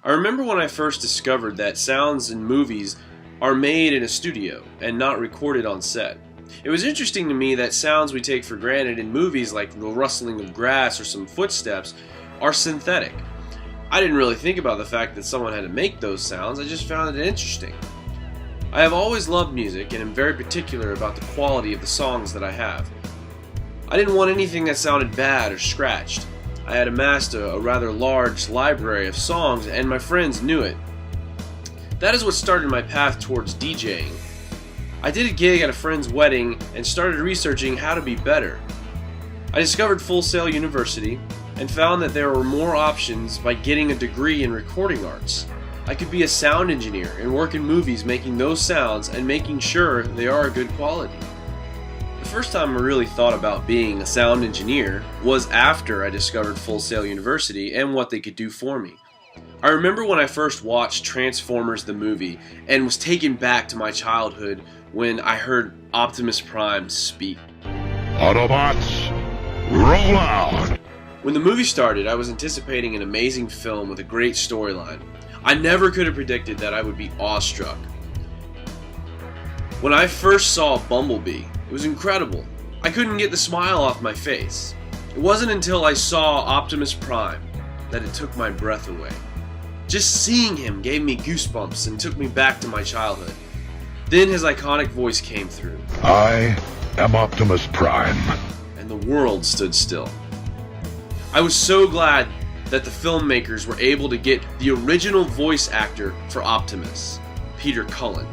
I remember when I first discovered that sounds in movies are made in a studio and not recorded on set. It was interesting to me that sounds we take for granted in movies, like the rustling of grass or some footsteps, are synthetic. I didn't really think about the fact that someone had to make those sounds, I just found it interesting. I have always loved music and am very particular about the quality of the songs that I have. I didn't want anything that sounded bad or scratched. I had amassed a rather large library of songs, and my friends knew it. That is what started my path towards DJing. I did a gig at a friend's wedding and started researching how to be better. I discovered Full Sail University and found that there were more options by getting a degree in recording arts. I could be a sound engineer and work in movies making those sounds and making sure they are good quality. The first time I really thought about being a sound engineer was after I discovered Full Sail University and what they could do for me. I remember when I first watched Transformers the movie and was taken back to my childhood when I heard Optimus Prime speak. Autobots, roll out! When the movie started, I was anticipating an amazing film with a great storyline. I never could have predicted that I would be awestruck. When I first saw Bumblebee, it was incredible. I couldn't get the smile off my face. It wasn't until I saw Optimus Prime that it took my breath away. Just seeing him gave me goosebumps and took me back to my childhood. Then his iconic voice came through. I am Optimus Prime. And the world stood still. I was so glad that the filmmakers were able to get the original voice actor for Optimus, Peter Cullen.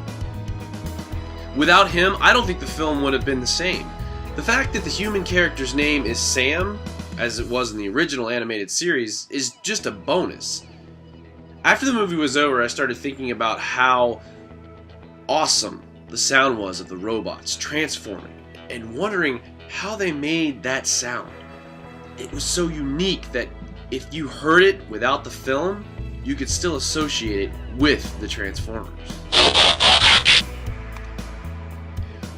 Without him, I don't think the film would have been the same. The fact that the human character's name is Sam, as it was in the original animated series, is just a bonus. After the movie was over, I started thinking about how awesome the sound was of the robots transforming, and wondering how they made that sound. It was so unique that if you heard it without the film, you could still associate it with the Transformers.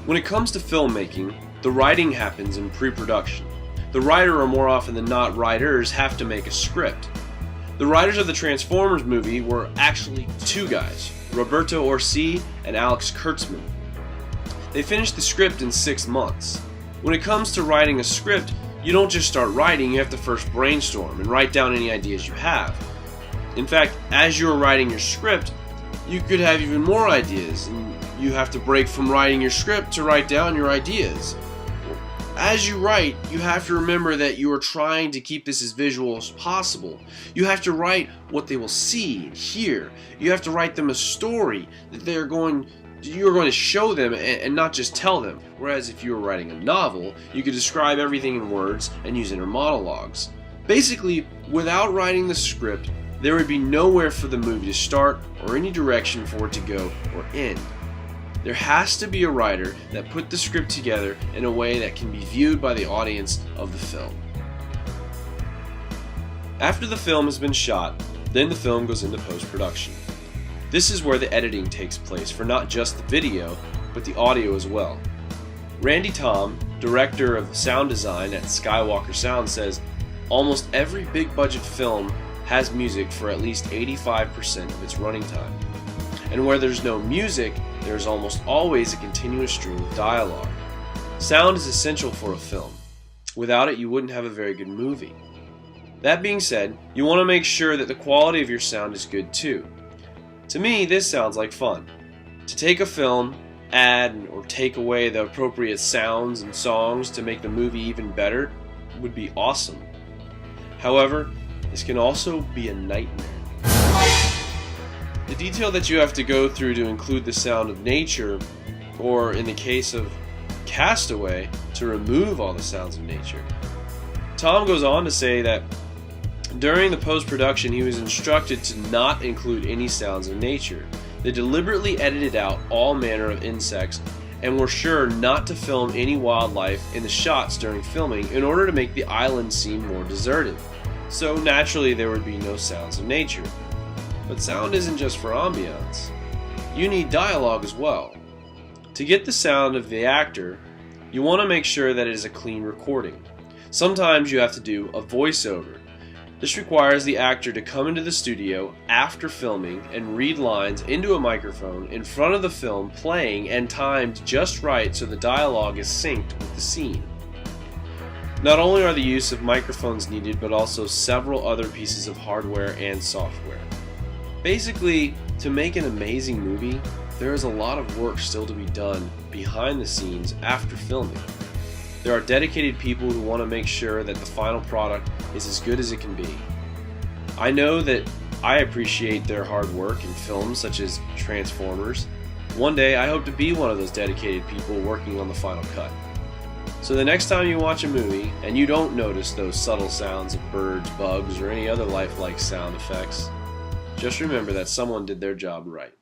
When it comes to filmmaking, the writing happens in pre-production. The writer, or more often than not writers, have to make a script. The writers of the Transformers movie were actually two guys, Roberto Orci and Alex Kurtzman. They finished the script in 6 months. When it comes to writing a script, you don't just start writing, you have to first brainstorm and write down any ideas you have. In fact, as you're writing your script, you could have even more ideas, and you have to break from writing your script to write down your ideas. As you write, you have to remember that you are trying to keep this as visual as possible. You have to write what they will see and hear. You have to write them a story that you're going to show them and not just tell them. Whereas if you were writing a novel, you could describe everything in words and use inner monologues. Basically, without writing the script, there would be nowhere for the movie to start or any direction for it to go or end. There has to be a writer that put the script together in a way that can be viewed by the audience of the film. After the film has been shot, then the film goes into post-production. This is where the editing takes place for not just the video, but the audio as well. Randy Tom, director of sound design at Skywalker Sound, says almost every big budget film has music for at least 85% of its running time. And where there's no music, there's almost always a continuous stream of dialogue. Sound is essential for a film. Without it, you wouldn't have a very good movie. That being said, you want to make sure that the quality of your sound is good too. To me, this sounds like fun. To take a film, add or take away the appropriate sounds and songs to make the movie even better would be awesome. However, this can also be a nightmare. The detail that you have to go through to include the sound of nature, or in the case of Castaway, to remove all the sounds of nature. Tom goes on to say that during the post-production he was instructed to not include any sounds of nature. They deliberately edited out all manner of insects and were sure not to film any wildlife in the shots during filming in order to make the island seem more deserted. So naturally there would be no sounds of nature. But sound isn't just for ambiance. You need dialogue as well. To get the sound of the actor, you want to make sure that it is a clean recording. Sometimes you have to do a voiceover. This requires the actor to come into the studio after filming and read lines into a microphone in front of the film playing and timed just right so the dialogue is synced with the scene. Not only are the use of microphones needed, but also several other pieces of hardware and software. Basically, to make an amazing movie, there is a lot of work still to be done behind the scenes after filming. There are dedicated people who want to make sure that the final product is as good as it can be. I know that I appreciate their hard work in films such as Transformers. One day I hope to be one of those dedicated people working on the final cut. So the next time you watch a movie and you don't notice those subtle sounds of birds, bugs, or any other lifelike sound effects, just remember that someone did their job right.